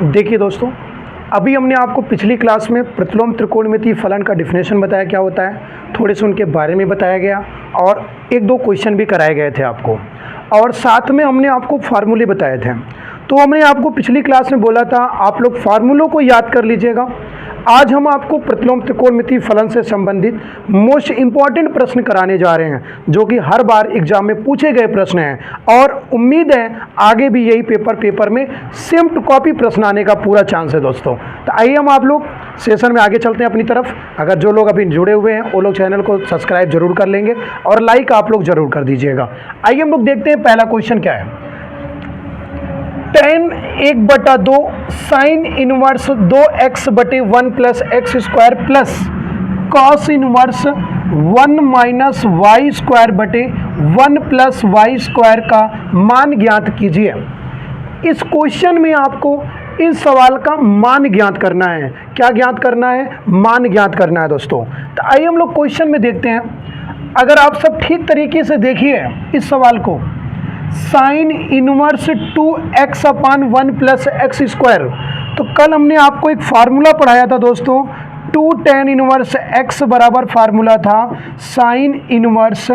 देखिए दोस्तों, अभी हमने आपको पिछली क्लास में प्रतिलोम त्रिकोणमितीय फलन का डिफिनेशन बताया क्या होता है, थोड़े से उनके बारे में बताया गया और एक दो क्वेश्चन भी कराए गए थे आपको, और साथ में हमने आपको फार्मूले बताए थे। तो हमने आपको पिछली क्लास में बोला था आप लोग फार्मूलों को याद कर लीजिएगा। आज हम आपको प्रतिलोम त्रिकोणमितीय फलन से संबंधित मोस्ट इंपॉर्टेंट प्रश्न कराने जा रहे हैं, जो कि हर बार एग्जाम में पूछे गए प्रश्न हैं और उम्मीद है आगे भी यही पेपर में सेम टू कॉपी प्रश्न आने का पूरा चांस है दोस्तों। तो आइए हम आप लोग सेशन में आगे चलते हैं अपनी तरफ। अगर जो लोग अभी जुड़े हुए हैं वो लोग चैनल को सब्सक्राइब जरूर कर लेंगे और लाइक आप लोग जरूर कर दीजिएगा। आइए हम लोग देखते हैं पहला क्वेश्चन क्या है। tan 1/2 sine inverse 2x/1 plus X square plus cos inverse 1 minus Y square बटे 1 प्लस वाई स्क्वायर का मान ज्ञात कीजिए। इस क्वेश्चन में आपको इस सवाल का मान ज्ञात करना है। क्या ज्ञात करना है? मान ज्ञात करना है दोस्तों। तो आइए हम लोग क्वेश्चन में देखते हैं। अगर आप सब ठीक तरीके से देखिए इस सवाल को, sign inverse 2x/1 plus X square, तो कल हमने आपको एक फार्मूला पढ़ाया था दोस्तों, 2 tan इनवर्स x बराबर फार्मूला था sign inverse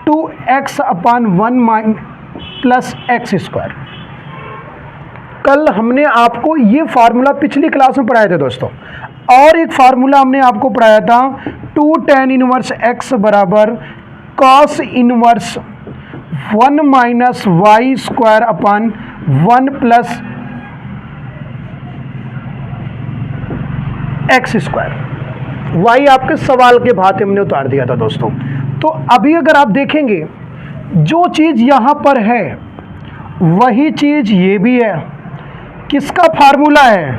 2x/1 plus X square. कल हमने आपको ये फार्मूला पिछली क्लास में पढ़ाए थे दोस्तों। और एक फार्मूला हमने आपको पढ़ाया था 2 tan इनवर्स x बराबर cos inverse 1 minus Y square अपन 1 प्लस एक्स स्क्वायर। वाई आपके सवाल के भाते हमने उतार दिया था दोस्तों। तो अभी अगर आप देखेंगे जो चीज़ यहाँ पर है वही चीज़ ये भी है। किसका फार्मूला है?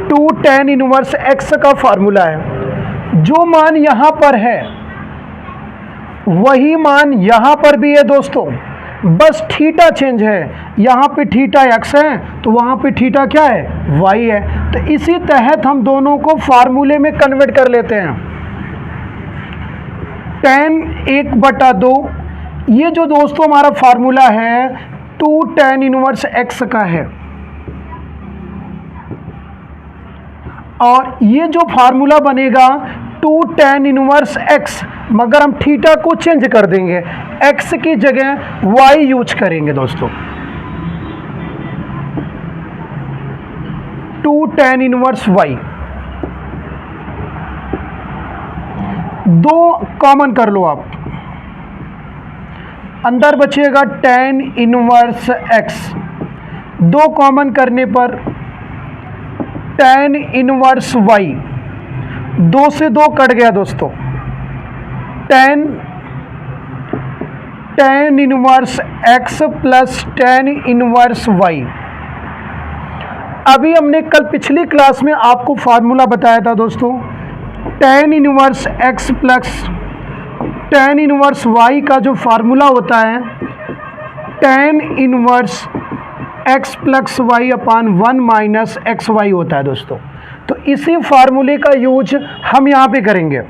2 tan इनवर्स x का फार्मूला है। जो मान यहाँ पर है वही मान यहाँ पर भी है दोस्तों, बस थीटा चेंज है। यहाँ पे थीटा x है तो वहाँ पे थीटा क्या है? y है। तो इसी तहत हम दोनों को फार्मूले में कन्वर्ट कर लेते हैं। tan 1/2 ये जो दोस्तों हमारा फार्मूला है 2 tan इनवर्स x का है, और ये जो फार्मूला बनेगा 2 tan इनवर्स x, मगर हम थीटा को चेंज कर देंगे, x की जगह y यूज करेंगे दोस्तों। 2 tan इनवर्स y, दो कॉमन कर लो आप, अंदर बचेगा tan इनवर्स x, दो कॉमन करने पर tan इनवर्स y, 2 से 2 कट गया दोस्तों, tan inverse x plus tan inverse y। अभी हमने कल पिछली क्लास में आपको फार्मूला बताया था दोस्तों, tan inverse x plus tan inverse y का जो फार्मूला होता है tan inverse x plus Y अपान 1 माइनस एक्स वाई होता है दोस्तों। तो इसी फार्मूले का यूज हम यहाँ पे करेंगे।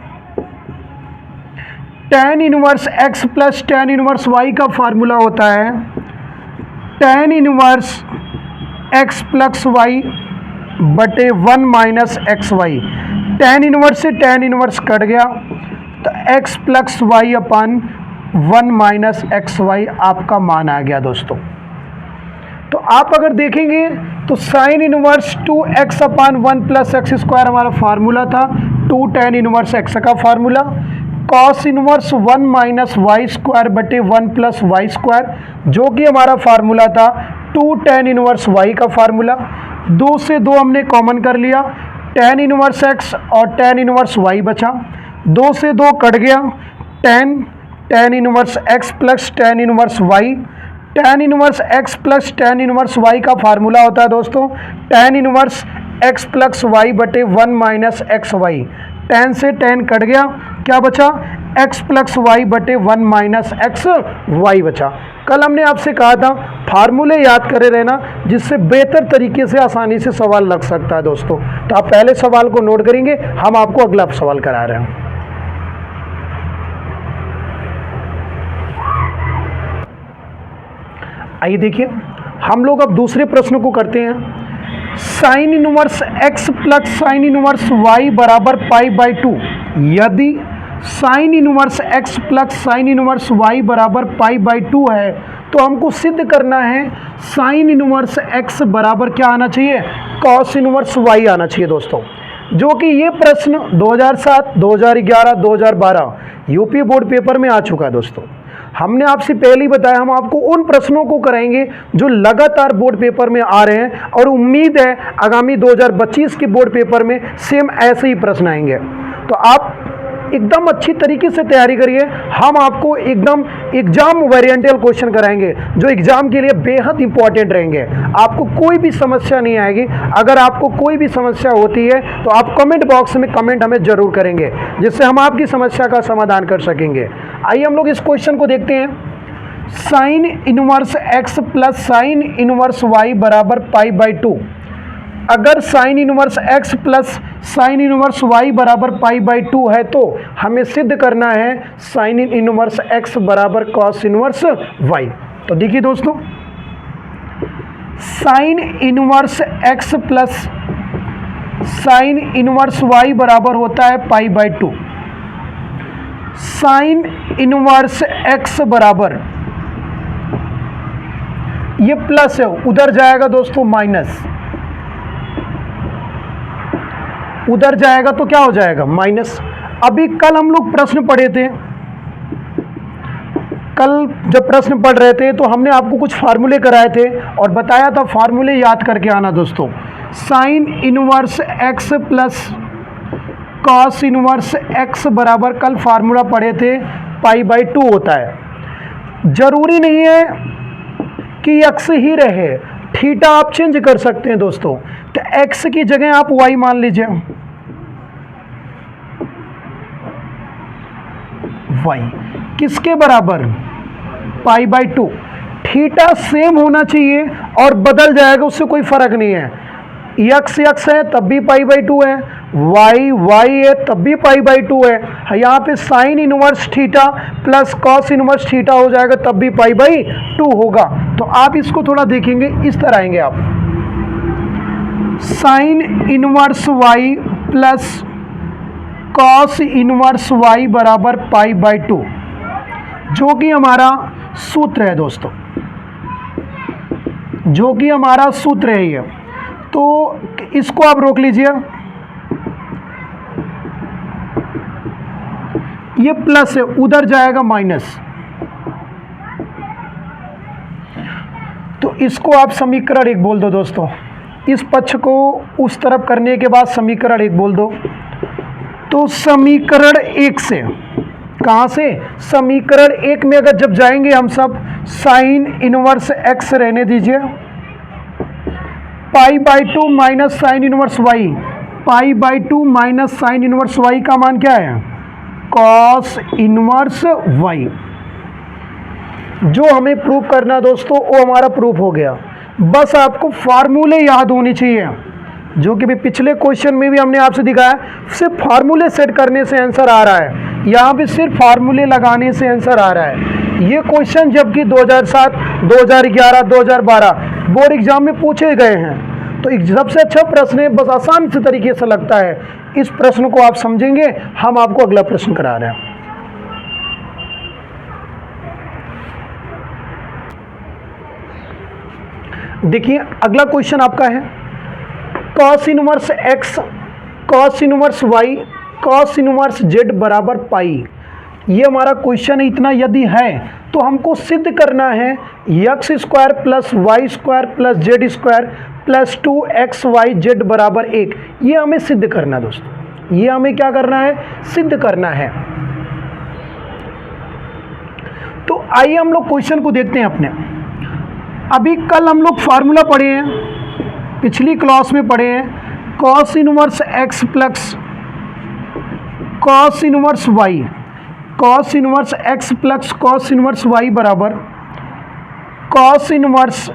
tan inverse x plus tan inverse y का फार्मूला होता है tan inverse x plus Y बटे 1 minus X Y. tan inverse से tan इनवर्स कट गया तो x प्लस वाई अपान 1 माइनस एक्स वाई आपका मान आ गया दोस्तों। तो आप अगर देखेंगे तो sine inverse 2x/1 plus X square हमारा फार्मूला था, 2 tan इनवर्स x का formula, cos inverse 1 minus Y square बटे 1 प्लस वाई स्क्वायर, जो कि हमारा फार्मूला था 2 tan इनवर्स y का फार्मूला। 2 से 2 हमने कॉमन कर लिया, tan इनवर्स x और tan इनवर्स y बचा, 2 से 2 कट गया, tan inverse x plus tan inverse y। tan inverse x plus tan inverse y का फार्मूला होता है दोस्तों tan inverse x plus y बटे 1 माइनस एक्स वाई। tan से tan कट गया, क्या बचा? x प्लस वाई बटे 1 माइनस एक्स वाई बचा। कल हमने आपसे कहा था फार्मूले याद करे रहना, जिससे बेहतर तरीके से आसानी से सवाल लग सकता है दोस्तों। तो आप पहले सवाल को नोट करेंगे, हम आपको अगला सवाल करा रहे हैं। आइए देखिए, हम लोग अब दूसरे प्रश्न को करते हैं। Sine inverse x plus sine inverse y बराबर पाई बाई 2। यदि sign inverse x plus sine inverse y बराबर पाई बाई 2 है तो हमको सिद्ध करना है साइन इनवर्स x बराबर क्या आना चाहिए, कॉस इनवर्स y आना चाहिए दोस्तों। जो कि ये प्रश्न 2007, 2011, 2012 यूपी बोर्ड पेपर में आ चुका है दोस्तों। हमने आपसे पहले ही बताया हम आपको उन प्रश्नों को कराएंगे जो लगातार बोर्ड पेपर में आ रहे हैं, और उम्मीद है आगामी 2025 के बोर्ड पेपर में सेम ऐसे ही प्रश्न आएंगे। तो आप एकदम अच्छी तरीके से तैयारी करिए। हम आपको एकदम एग्जाम वेरिएंटल क्वेश्चन कराएंगे जो एग्जाम के लिए बेहद इंपॉर्टेंट रहेंगे। आपको कोई भी समस्या नहीं आएगी। अगर आपको कोई भी समस्या होती है तो आप कमेंट बॉक्स में कमेंट हमें जरूर करेंगे, जिससे हम आपकी समस्या का समाधान कर सकेंगे। आइए हम लोग इस क्वेश्चन को देखते हैं। Sine inverse X plus sine inverse Y बराबर पाई बाई 2। अगर sine inverse x plus sine inverse y बराबर पाई बाई 2 है तो हमें सिद्ध करना है साइन इनवर्स x बराबर कॉस इनवर्स y। तो देखिए दोस्तों, sign inverse x plus sine inverse y बराबर होता है पाई बाई 2। साइन इनवर्स x बराबर, ये प्लस है, उधर जाएगा दोस्तों माइनस, उधर जाएगा तो क्या हो जाएगा माइनस। अभी कल हम लोग प्रश्न पढ़े थे, कल जब प्रश्न पढ़ रहे थे तो हमने आपको कुछ फार्मूले कराए थे और बताया था फार्मूले याद करके आना दोस्तों। Sign inverse x plus cos inverse x बराबर, कल फार्मूला पढ़े थे, पाई बाई 2 होता है। जरूरी नहीं है कि x ही रहे, थीटा आप चेंज कर सकते हैं दोस्तों। तो x की जगह आप y मान लीजिए, y किसके बराबर, पाई बाई 2। थीटा सेम होना चाहिए और बदल जाएगा, उससे कोई फर्क नहीं है। x है तब भी पाई बाई 2 है, y है तब भी पाई बाई 2 है। यहाँ पे sine inverse theta plus cos inverse theta हो जाएगा तब भी पाई बाई 2 होगा। तो आप इसको थोड़ा देखेंगे, इस तरह आएंगे आप, sign inverse y plus cos inverse y बराबर पाई बाई 2, जो कि हमारा सूत्र है दोस्तों, जो कि हमारा सूत्र है ये। तो इसको आप रोक लीजिए, ये प्लस है, उधर जाएगा माइनस। तो इसको आप समीकरण 1 बोल दो दोस्तों। इस पक्ष को उस तरफ करने के बाद समीकरण 1 बोल दो। तो समीकरण 1 से, कहाँ से, समीकरण 1 में अगर जब जाएंगे हम सब, साइन इनवर्स x रहने दीजिए, पाई by 2 minus sign inverse y, pi by 2 minus sign inverse y का मान क्या है, कॉस इनवर्स y। जो हमें प्रूफ करना दोस्तों वो हमारा प्रूफ हो गया। बस आपको फार्मूले याद होने चाहिए, जो कि भी पिछले क्वेश्चन में भी हमने आपसे दिखाया, सिर्फ फार्मूले सेट करने से आंसर आ रहा है। यहाँ पे सिर्फ फार्मूले लगाने से आंसर आ रहा है। ये क्वेश्चन जबकि 2007, 2011, 2012 बोर्ड एग्जाम में पूछे गए हैं। तो एक सबसे अच्छा प्रश्न है, बस आसान से तरीके से लगता है। इस प्रश्न को आप समझेंगे, हम आपको अगला प्रश्न करा रहे हैं। देखिए अगला क्वेश्चन आपका है, cos inverse x, cos inverse y, cos inverse z बराबर पाई। ये हमारा क्वेश्चन इतना यदि है तो हमको सिद्ध करना है x square plus Y square plus Z square plus 2xyz बराबर 1। ये हमें सिद्ध करना है दोस्तों, ये हमें क्या करना है, सिद्ध करना है। तो आइए हम लोग क्वेश्चन को देखते हैं अपने। अभी कल हम लोग फार्मूला पढ़े हैं, पिछली क्लास में पढ़े हैं, cos inverse x plus cos inverse y, cos inverse x plus cos inverse y बराबर cos inverse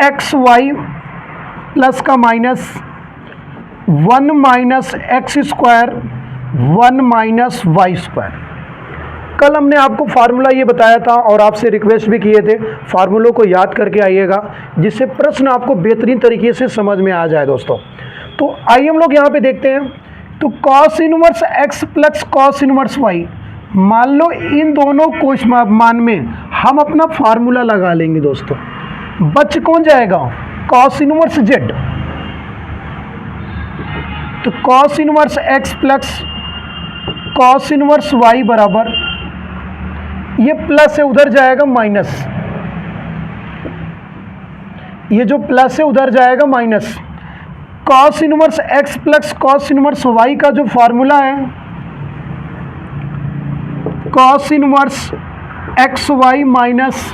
X Y plus का minus 1 minus X square 1 minus Y square. कल हमने आपको फार्मूला ये बताया था और आपसे रिक्वेस्ट भी किए थे फार्मूलों को याद करके आइएगा, जिससे प्रश्न आपको बेहतरीन तरीके से समझ में आ जाए दोस्तों। तो आइए हम लोग यहाँ पे देखते हैं। तो cos inverse X plus cos inverse Y, मान लो इन दोनों कोश मान में हम अपना फार्मूला लगा लेंगे दोस्तों। बच कौन जाएगा? Cos inverse Z. तो cos inverse X plus cos inverse Y बराबर, ये प्लस है उधर जाएगा माइनस, ये जो प्लस है उधर जाएगा minus. Cos inverse X plus cos inverse Y का जो फॉर्मूला है, cos inverse X Y minus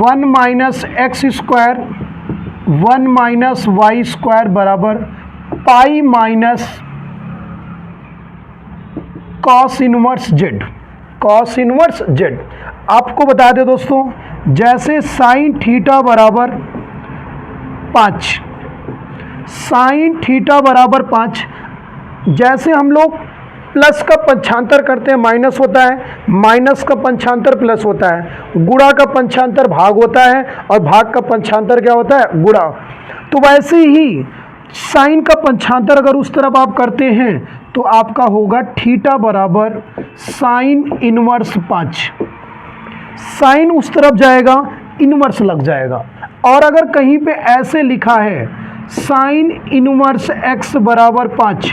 1 minus X square 1 minus Y square बराबर pi minus cos inverse Z. Cos inverse Z आपको बता दें दोस्तों, जैसे साइन थीटा बराबर 5, साइन थीटा बराबर 5, जैसे हम लोग प्लस का पंचांतर करते हैं माइनस होता है, माइनस का पंचांतर प्लस होता है, गुणा का पंचांतर भाग होता है और भाग का पंचांतर क्या होता है? गुणा। तो वैसे ही साइन का पंचांतर अगर उस तरफ आप करते हैं तो आपका होगा थीटा बराबर साइन इनवर्स 5। साइन उस तरफ जाएगा, इनवर्स लग जाएगा। और अगर कहीं पे ऐसे लिखा है साइन इनवर्स एक्स बराबर 5,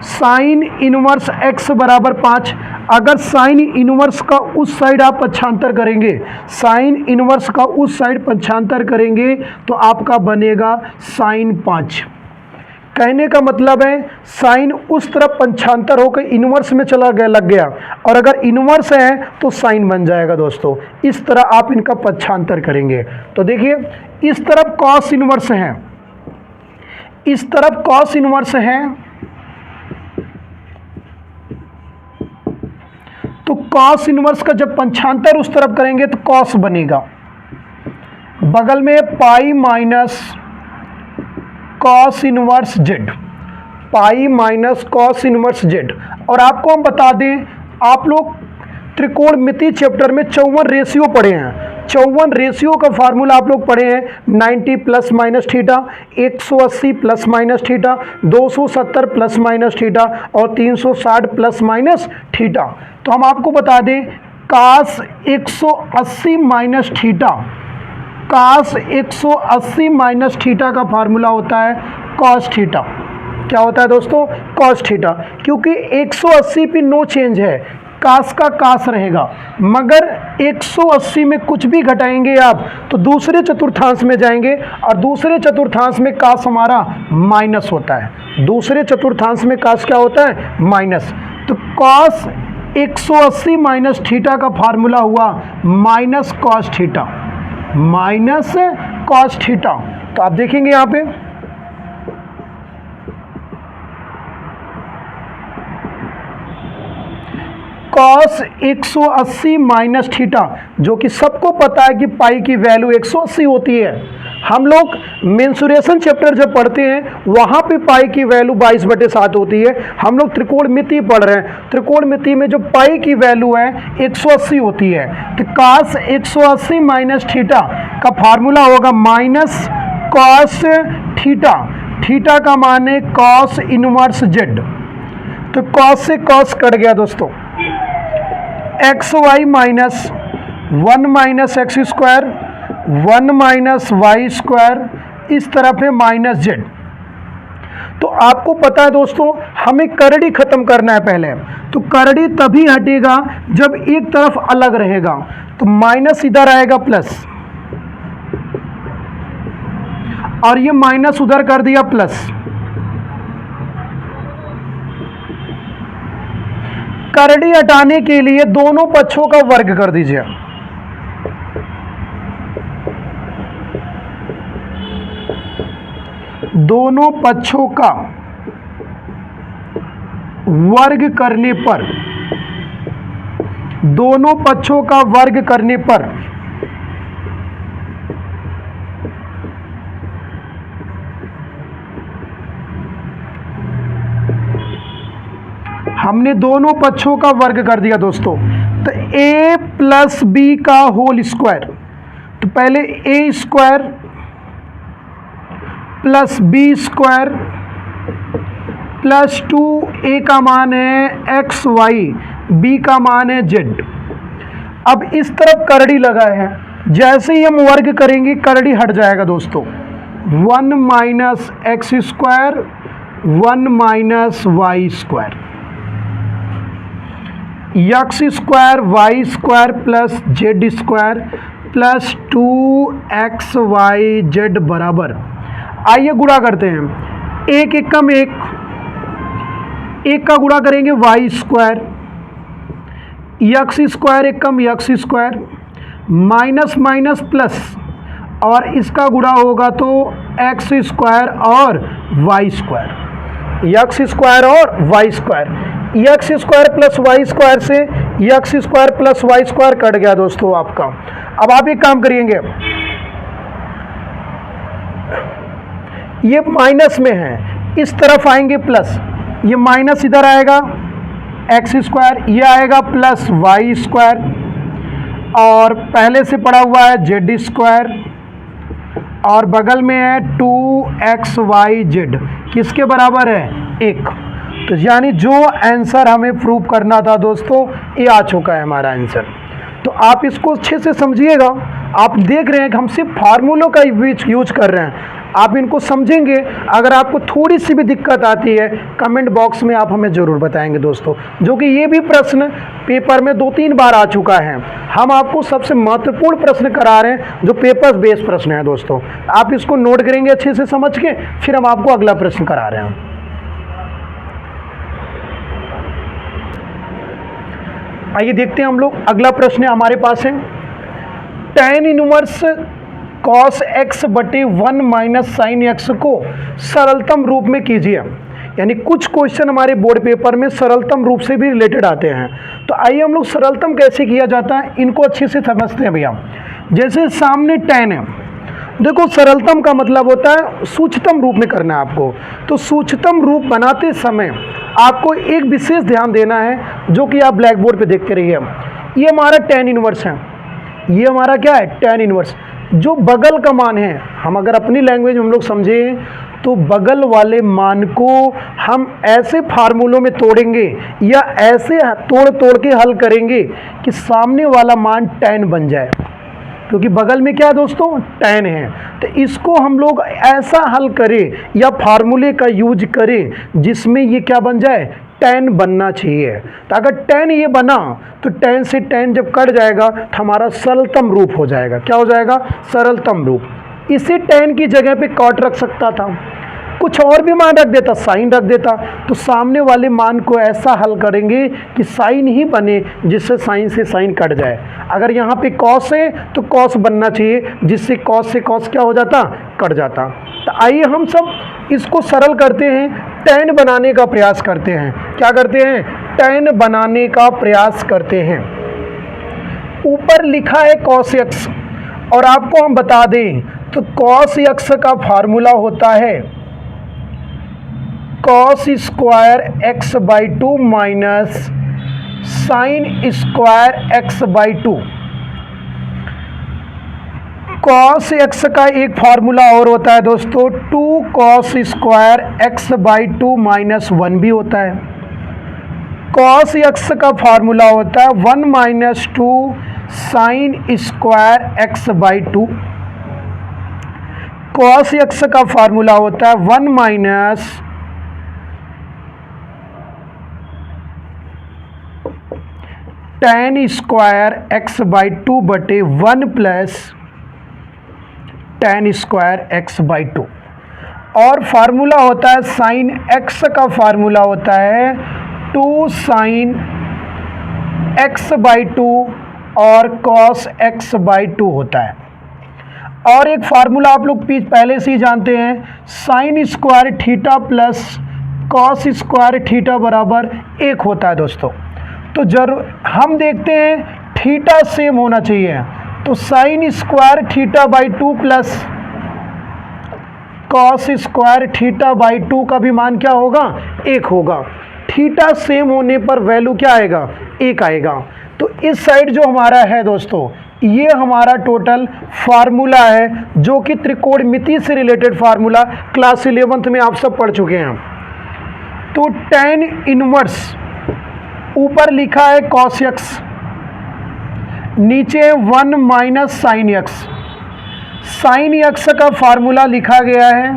साइन इनवर्स एक्स बराबर 5, अगर साइन इनवर्स का उस साइड आप पंचांतर करेंगे, साइन इनवर्स का उस साइड पंचांतर करेंगे तो आपका बनेगा साइन 5। कहने का मतलब है साइन उस तरफ पंचांतर होकर इनवर्स में चला गया, लग गया, और अगर इनवर्स है तो साइन बन जाएगा दोस्तों। इस तरह आप इनका पंचांतर करेंगे। तो देखिए इस तरफ कॉस इनवर्स है, इस तरफ कॉस इनवर्स है, तो कॉस इनवर्स का जब पंचांतर उस तरफ करेंगे तो कॉस बनेगा, बगल में पाई माइनस कॉस इनवर्स जेड, पाई माइनस कॉस इनवर्स जेड। और आपको हम बता दें, आप लोग त्रिकोणमिति चैप्टर में 54 रेशियो पढ़े हैं। 54 रेशियो का फार्मूला आप लोग पढ़े हैं, 90 plus minus theta, 180 plus minus theta, 270 plus minus theta और 360 प्लस माइनस थीटा। तो हम आपको बता दें कास 180 माइनस थीटा, कास 180 माइनस थीटा का फार्मूला होता है कॉस थीटा। क्या होता है दोस्तों? Cos theta. क्योंकि 180 पे नो चेंज है, कास का कास रहेगा, मगर 180 में कुछ भी घटाएंगे आप तो दूसरे चतुर्थांश में जाएंगे, और दूसरे चतुर्थांश में कास हमारा माइनस होता है। दूसरे चतुर्थांश में कास क्या होता है? माइनस। तो कॉस 180 माइनस थीटा का फार्मूला हुआ minus cos theta, minus cos theta. तो आप देखेंगे यहाँ पे कॉस 180 माइनस थीटा, जो कि सबको पता है कि पाई की वैल्यू 180 होती है। हम लोग मेंसुरेशन चैप्टर जब पढ़ते हैं वहाँ पे पाई की वैल्यू 22/7 होती है। हम लोग त्रिकोणमिति पढ़ रहे हैं, त्रिकोणमिति में जो पाई की वैल्यू है 180 होती है। तो कॉस 180 माइनस थीटा का फार्मूला होगा माइनस कॉस थीटा, थीटा का मान है कॉस इनवर्स जेड। तो कॉस से कॉस कट गया दोस्तों, X Y minus 1 minus X square 1 minus Y square, इस तरफ है माइनस जेड। तो आपको पता है दोस्तों हमें करड़ी खत्म करना है पहले। तो करड़ी तभी हटेगा जब एक तरफ अलग रहेगा। तो माइनस इधर आएगा प्लस, और ये माइनस उधर कर दिया प्लस। करड़ी हटाने के लिए दोनों पक्षों का वर्ग कर दीजिए। दोनों पक्षों का वर्ग करने पर, दोनों पक्षों का वर्ग करने पर हमने दोनों पक्षों का वर्ग कर दिया दोस्तों। तो a प्लस बी का होल स्क्वायर, तो पहले a square plus B square plus 2a का मान है एक्स वाई, b का मान है z। अब इस तरफ करड़ी लगा है, जैसे ही हम वर्ग करेंगे करड़ी हट जाएगा दोस्तों। 1 minus X square 1 minus Y square, X square Y square plus Z square plus 2 Y Z बराबर, आइए गुणा करते हैं। एक एक कम एक का गुणा करेंगे वाई स्क्वायर, एक्स स्क्वायर एक कम X square, minus minus plus, और इसका गुणा होगा तो एक्स स्क्वायर और वाई स्क्वायर, एक्स स्क्वायर और Y square. X square plus Y square से X square plus Y square कट गया दोस्तों आपका। अब आप एक काम करिएंगे, ये माइनस में है, इस तरफ आएंगे प्लस, ये माइनस इधर आएगा एक्स स्क्वायर, ये आएगा प्लस वाई स्क्वायर, और पहले से पड़ा हुआ है जेड स्क्वायर, और बगल में है 2xyz, किसके बराबर है 1। तो यानी जो आंसर हमें प्रूव करना था दोस्तों, ये आ चुका है हमारा आंसर। तो आप इसको अच्छे से समझिएगा। आप देख रहे हैं कि हम सिर्फ फार्मूलों का यूज कर रहे हैं, आप इनको समझेंगे। अगर आपको थोड़ी सी भी दिक्कत आती है कमेंट बॉक्स में आप हमें ज़रूर बताएंगे दोस्तों, जो कि ये भी प्रश्न पेपर में 2-3 बार आ चुका है। हम आपको सबसे महत्वपूर्ण प्रश्न करा रहे हैं जो पेपर बेस्ड प्रश्न है दोस्तों। आप इसको नोट करेंगे अच्छे से समझ के, फिर हम आपको अगला प्रश्न करा रहे हैं। आइए देखते हैं हम लोग, अगला प्रश्न हमारे पास है tan इनवर्स cos x बटे 1 माइनस साइन एक्स को सरलतम रूप में कीजिए। यानी कुछ क्वेश्चन हमारे बोर्ड पेपर में सरलतम रूप से भी रिलेटेड आते हैं। तो आइए हम लोग सरलतम कैसे किया जाता है इनको अच्छे से समझते हैं भैया। जैसे सामने tan है, देखो सरलतम का मतलब होता है सूक्ष्मतम रूप में करना है आपको। तो सूक्ष्मतम रूप बनाते समय आपको एक विशेष ध्यान देना है, जो कि आप ब्लैक बोर्ड पे देखते रहिए। ये हमारा tan इनवर्स है, ये हमारा क्या है tan इनवर्स। जो बगल का मान है, हम अगर अपनी लैंग्वेज में हम लोग समझें तो बगल वाले मान को हम ऐसे फार्मूलों में तोड़ेंगे या ऐसे तोड़ तोड़ के हल करेंगे कि सामने वाला मान tan बन जाए, क्योंकि बगल में क्या है दोस्तों tan है। तो इसको हम लोग ऐसा हल करें या फार्मूले का यूज करें जिसमें ये क्या बन जाए tan बनना चाहिए। तो अगर tan ये बना तो tan से tan जब कट जाएगा तो हमारा सरलतम रूप हो जाएगा। क्या हो जाएगा सरलतम रूप। इसे tan की जगह पे cot रख सकता था, कुछ और भी मान रख देता, साइन रख देता। तो सामने वाले मान को ऐसा हल करेंगे कि साइन ही बने जिससे साइन से साइन कट जाए। अगर यहाँ पे कॉस है तो कॉस बनना चाहिए जिससे कॉस से कॉस क्या हो जाता कट जाता। तो आइए हम सब इसको सरल करते हैं, tan बनाने का प्रयास करते हैं। क्या करते हैं tan बनाने का प्रयास करते हैं। ऊपर लिखा है cos x, और आपको हम बता दें तो cos x का फार्मूला होता है cos square x by 2 minus sine square x by 2। cos x का एक फार्मूला और होता है दोस्तों 2 cos square x by 2 minus 1 भी होता है। cos x का फार्मूला होता है 1 minus 2 sine square x by 2। cos x का फार्मूला होता है 1 minus tan square x by 2 बटे 1 plus tan square x by 2। और फार्मूला होता है साइन x का फार्मूला होता है 2 साइन x बाई 2 और cos x बाई 2 होता है। और एक फार्मूला आप लोग पहले से ही जानते हैं, sine square theta plus cos square theta बराबर 1 होता है दोस्तों। तो जरूर हम देखते हैं थीटा सेम होना चाहिए, तो sine square theta by 2 plus cos square theta by 2 का भी मान क्या होगा 1 होगा। थीटा सेम होने पर वैल्यू क्या आएगा, 1 आएगा। तो इस साइड जो हमारा है दोस्तों, ये हमारा टोटल फार्मूला है जो कि त्रिकोणमिति से रिलेटेड फार्मूला क्लास 11th में आप सब पढ़ चुके हैं। तो tan इनवर्स ऊपर लिखा है cos x, नीचे 1 minus sine x। Sine x का फार्मूला लिखा गया है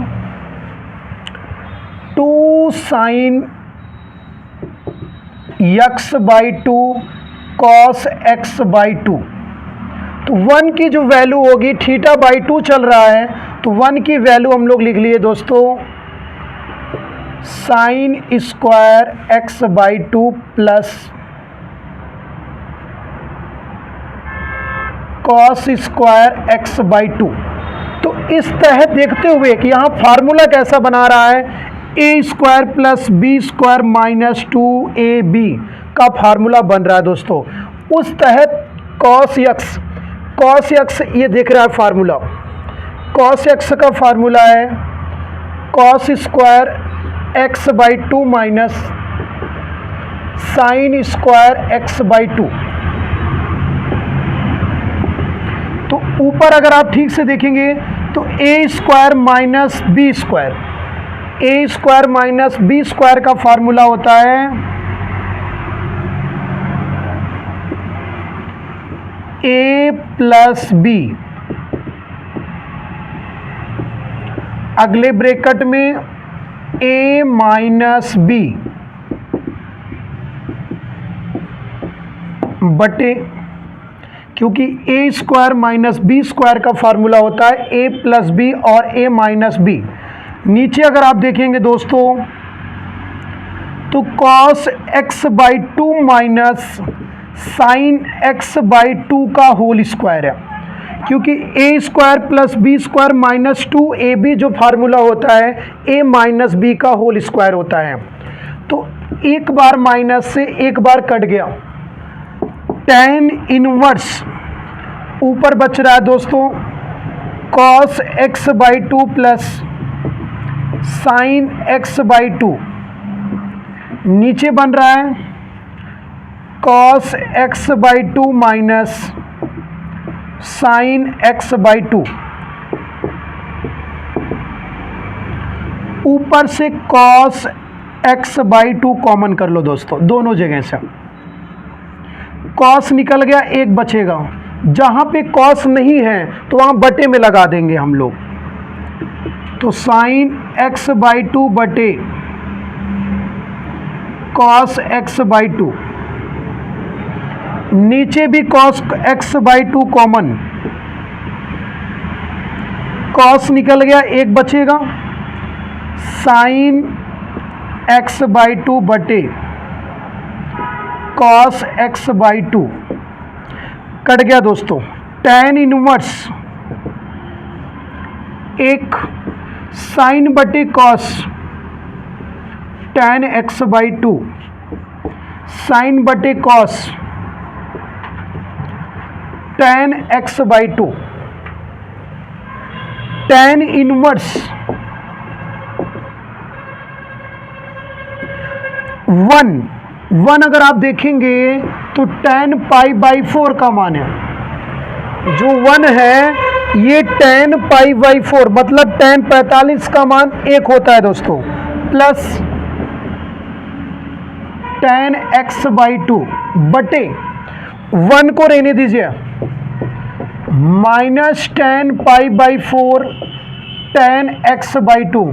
2 साइन x/2 cos x/2। तो 1 की जो वैल्यू होगी, θ/2 चल रहा है, तो 1 की वैल्यू हम लोग लिख लिए दोस्तों sine square x/2 plus cos square x/2। तो इस तहत देखते हुए कि यहाँ फार्मूला कैसा बना रहा है, a square plus B square minus 2ab का फार्मूला बन रहा है दोस्तों। उस तहत cos x ये देख रहा है फार्मूला, cos x का फार्मूला है cos square x/2 minus sine square x/2। तो ऊपर अगर आप ठीक से देखेंगे तो a square minus B square, a square minus B square का फार्मूला होता है a प्लस बी, अगले ब्रैकेट में a माइनस बी बटे, क्योंकि a square minus B square का फार्मूला होता है a प्लस बी और a माइनस बी। नीचे अगर आप देखेंगे दोस्तों तो cos x/2 minus sign x/2 का होल स्क्वायर है, क्योंकि a square plus B square minus 2ab जो फार्मूला होता है a माइनस बी का होल स्क्वायर होता है। तो एक बार माइनस से एक बार कट गया, tan इनवर्स ऊपर बच रहा है दोस्तों cos x/2 plus sign x/2, नीचे बन रहा है cos x/2 minus sign x/2, ऊपर से cos x/2 कॉमन कर लो दोस्तों, दोनों जगह से cos निकल गया, एक बचेगा। जहां पे cos नहीं है तो वहां बटे में लगा देंगे हम लोग, तो साइन x/2 बटे cos x/2, नीचे भी cos x/2 कॉमन, cos निकल गया, एक बचेगा, साइन x/2 बटे cos x/2 कट गया दोस्तों। tan इनवर्स एक साइन बटे cos tan x/2, साइन बटे cos tan x/2, tan inverse 1 अगर आप देखेंगे तो tan π/4 का मान है, जो 1 है ये tan π/4 मतलब tan 45 का मान 1 होता है दोस्तों, प्लस tan x/2 बटे 1 को रहने दीजिए माइनस tan π/4 tan x/2।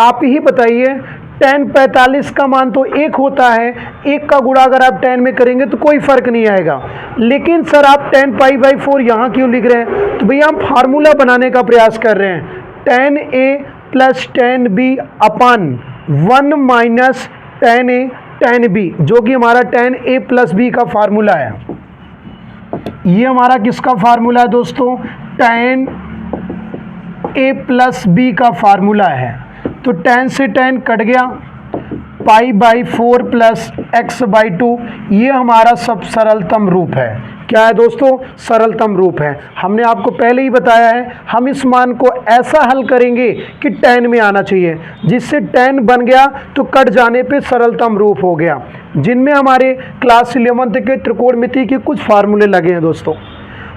आप ही बताइए tan 45 का मान तो 1 होता है, 1 का गुणा अगर आप tan में करेंगे तो कोई फर्क नहीं आएगा, लेकिन सर आप tan π/4 यहाँ क्यों लिख रहे हैं? तो भैया हम फार्मूला बनाने का प्रयास कर रहे हैं, tan a plus tan b upon 1 minus tan a tan b, जो कि हमारा tan a प्लस b का फार्मूला है। ये हमारा किसका फार्मूला है दोस्तों? tan a प्लस b का फार्मूला है। तो tan से tan कट गया, π/4 प्लस x/2, ये हमारा सब सरलतम रूप है। क्या है दोस्तों? सरलतम रूप है। हमने आपको पहले ही बताया है, हम इस मान को ऐसा हल करेंगे कि tan में आना चाहिए, जिससे tan बन गया तो कट जाने पे सरलतम रूप हो गया, जिनमें हमारे क्लास 11th के त्रिकोणमिति के कुछ फार्मूले लगे हैं दोस्तों।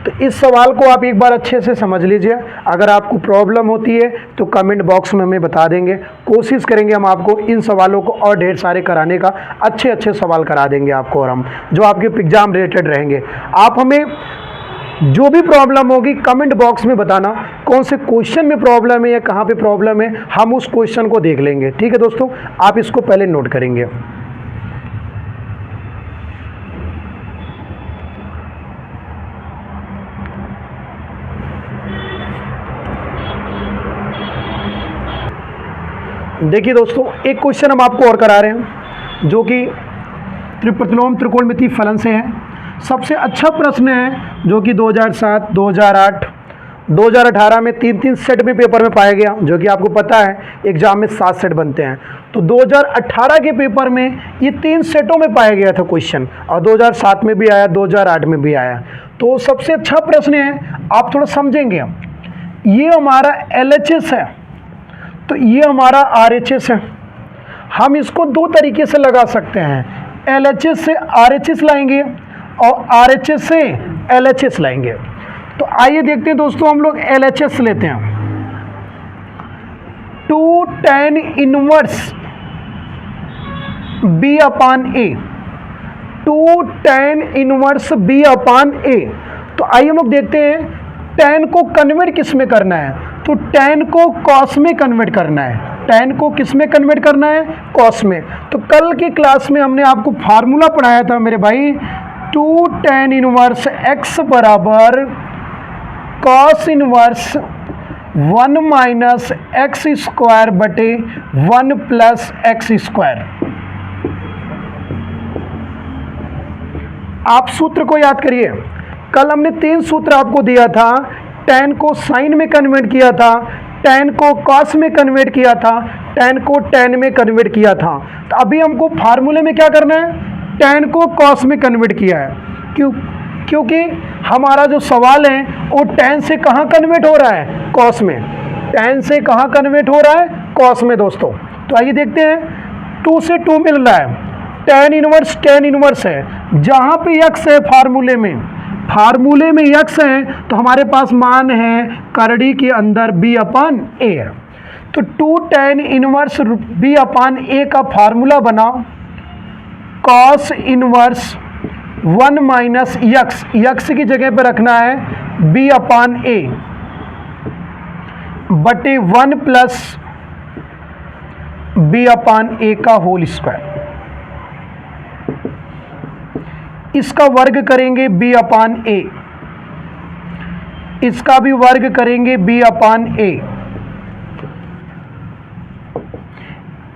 तो इस सवाल को आप एक बार अच्छे से समझ लीजिए। अगर आपको प्रॉब्लम होती है तो कमेंट बॉक्स में हमें बता देंगे, कोशिश करेंगे हम आपको इन सवालों को और ढेर सारे कराने का, अच्छे अच्छे सवाल करा देंगे आपको, और हम जो आपके एग्जाम रिलेटेड रहेंगे। आप हमें जो भी प्रॉब्लम होगी कमेंट बॉक्स में बताना, कौन से क्वेश्चन में प्रॉब्लम है या कहाँ पे प्रॉब्लम है, हम उस क्वेश्चन को देख लेंगे। ठीक है दोस्तों, आप इसको पहले नोट करेंगे। देखिए दोस्तों, एक क्वेश्चन हम आपको और करा रहे हैं जो कि प्रतिलोम त्रिकोणमिति फलन से है। सबसे अच्छा प्रश्न है जो कि 2007, 2008, 2018 में 3-3 सेट में पेपर में पाया गया, जो कि आपको पता है एग्जाम में 7 सेट बनते हैं। तो 2018 के पेपर में ये 3 सेटों में पाया गया था क्वेश्चन, और 2007 में भी आया, 2008 में भी आया। तो सबसे अच्छा प्रश्न है, आप थोड़ा समझेंगे। ये हमारा LHS है, तो ये हमारा RHS है। हम इसको दो तरीके से लगा सकते हैं, LHS से RHS लाएंगे और RHS से LHS लाएंगे। तो आइए देखते हैं दोस्तों, हम लोग LHS लेते हैं। 2 tan inverse B upon A, 2 tan inverse B upon A। तो आइए हम लोग देखते हैं tan को कन्वर्ट किस में करना है। तो tan को cos में कन्वर्ट करना है। tan को किस में कन्वर्ट करना है? cos में। तो कल की क्लास में हमने आपको फार्मूला पढ़ाया था मेरे भाई, 2 tan इनवर्स x बराबर cos inverse 1 minus X square बटे 1 प्लस एक्स स्क्वायर। आप सूत्र को याद करिए, कल हमने 3 सूत्र आपको दिया था। tan को साइन में कन्वर्ट किया था, tan को cos में कन्वर्ट किया था, tan को tan में कन्वर्ट किया था। तो अभी हमको फार्मूले में क्या करना है? tan को cos में कन्वर्ट किया है। क्योंकि हमारा जो सवाल है वो tan से कहाँ कन्वर्ट हो रहा है? cos में। tan से कहाँ कन्वर्ट हो रहा है? cos में दोस्तों। तो आइए देखते हैं, 2 से 2 मिल रहा है, tan इनवर्स है। जहाँ पे x है फार्मूले में x है, तो हमारे पास मान है करड़ी के अंदर B अपान A है। तो 2 tan inverse B upon A का फार्मूला बनाओ, cos इनवर्स 1 माइनस x की जगह पर रखना है B अपान A बटे 1 प्लस B अपान A का होल स्क्वायर। इसका वर्ग करेंगे B अपान A, इसका भी वर्ग करेंगे B upon A।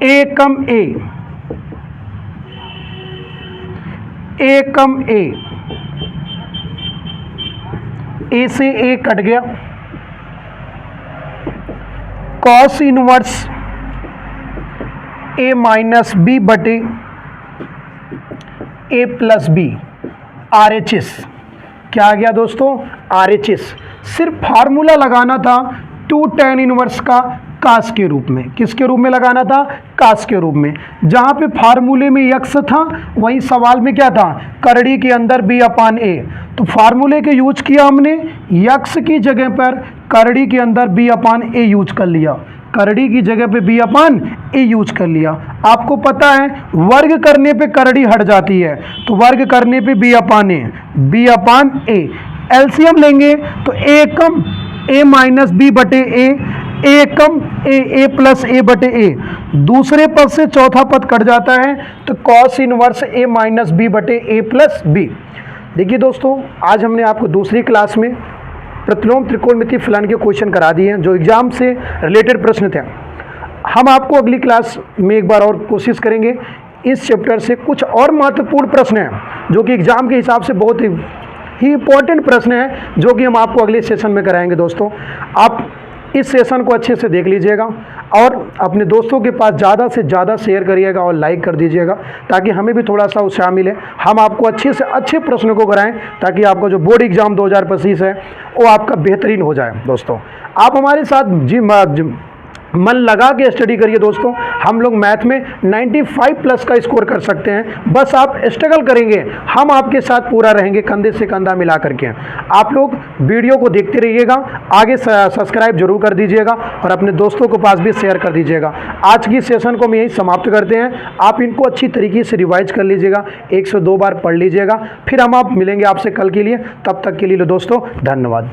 A come A, A come A, A से A कट गया। cos inverse A minus B बटे A प्लस B, RHS। क्या आ गया दोस्तों? RHS। सिर्फ फार्मूला लगाना था 2 tan इनवर्स का कास के रूप में। किसके रूप में लगाना था? कास के रूप में। जहाँ पे फार्मूले में x था, वहीं सवाल में क्या था? करड़ी के अंदर B अपान A। तो फार्मूले के यूज किया हमने, x की जगह पर करड़ी के अंदर B अपान A यूज कर लिया, करड़ी की जगह पे B अपान A यूज कर लिया। आपको पता है वर्ग करने पे करड़ी हट जाती है, तो वर्ग करने पे B अपान A। एलसीएम लेंगे तो A come A minus B बटे A come A plus A बटे A। दूसरे पद से चौथा पद कट जाता है, तो cos inverse A minus B बटे A प्लस B। देखिए दोस्तों, आज हमने आपको दूसरी क्लास में प्रतिलोम त्रिकोणमिति फलन के क्वेश्चन करा दिए हैं, जो एग्जाम से रिलेटेड प्रश्न थे। हम आपको अगली क्लास में एक बार और कोशिश करेंगे, इस चैप्टर से कुछ और महत्वपूर्ण प्रश्न हैं जो कि एग्जाम के हिसाब से बहुत ही इंपॉर्टेंट प्रश्न है, जो कि हम आपको अगले सेशन में कराएंगे। दोस्तों, आप इस सेशन को अच्छे से देख लीजिएगा और अपने दोस्तों के पास ज़्यादा से ज़्यादा शेयर करिएगा और लाइक कर दीजिएगा, ताकि हमें भी थोड़ा सा उत्साह मिले, हम आपको अच्छे से अच्छे प्रश्नों को कराएं, ताकि आपका जो बोर्ड एग्ज़ाम 2025 है वो आपका बेहतरीन हो जाए। दोस्तों आप हमारे साथ मन लगा के स्टडी करिए दोस्तों, हम लोग मैथ में 95 प्लस का स्कोर कर सकते हैं। बस आप स्ट्रगल करेंगे, हम आपके साथ पूरा रहेंगे कंधे से कंधा मिला करके। आप लोग वीडियो को देखते रहिएगा, आगे सब्सक्राइब जरूर कर दीजिएगा और अपने दोस्तों के पास भी शेयर कर दीजिएगा। आज की सेशन को हम यही समाप्त करते हैं। आप इनको अच्छी तरीके से रिवाइज कर लीजिएगा, 1 से 2 बार पढ़ लीजिएगा, फिर हम आप मिलेंगे आपसे कल के लिए। तब तक के लिए दोस्तों धन्यवाद।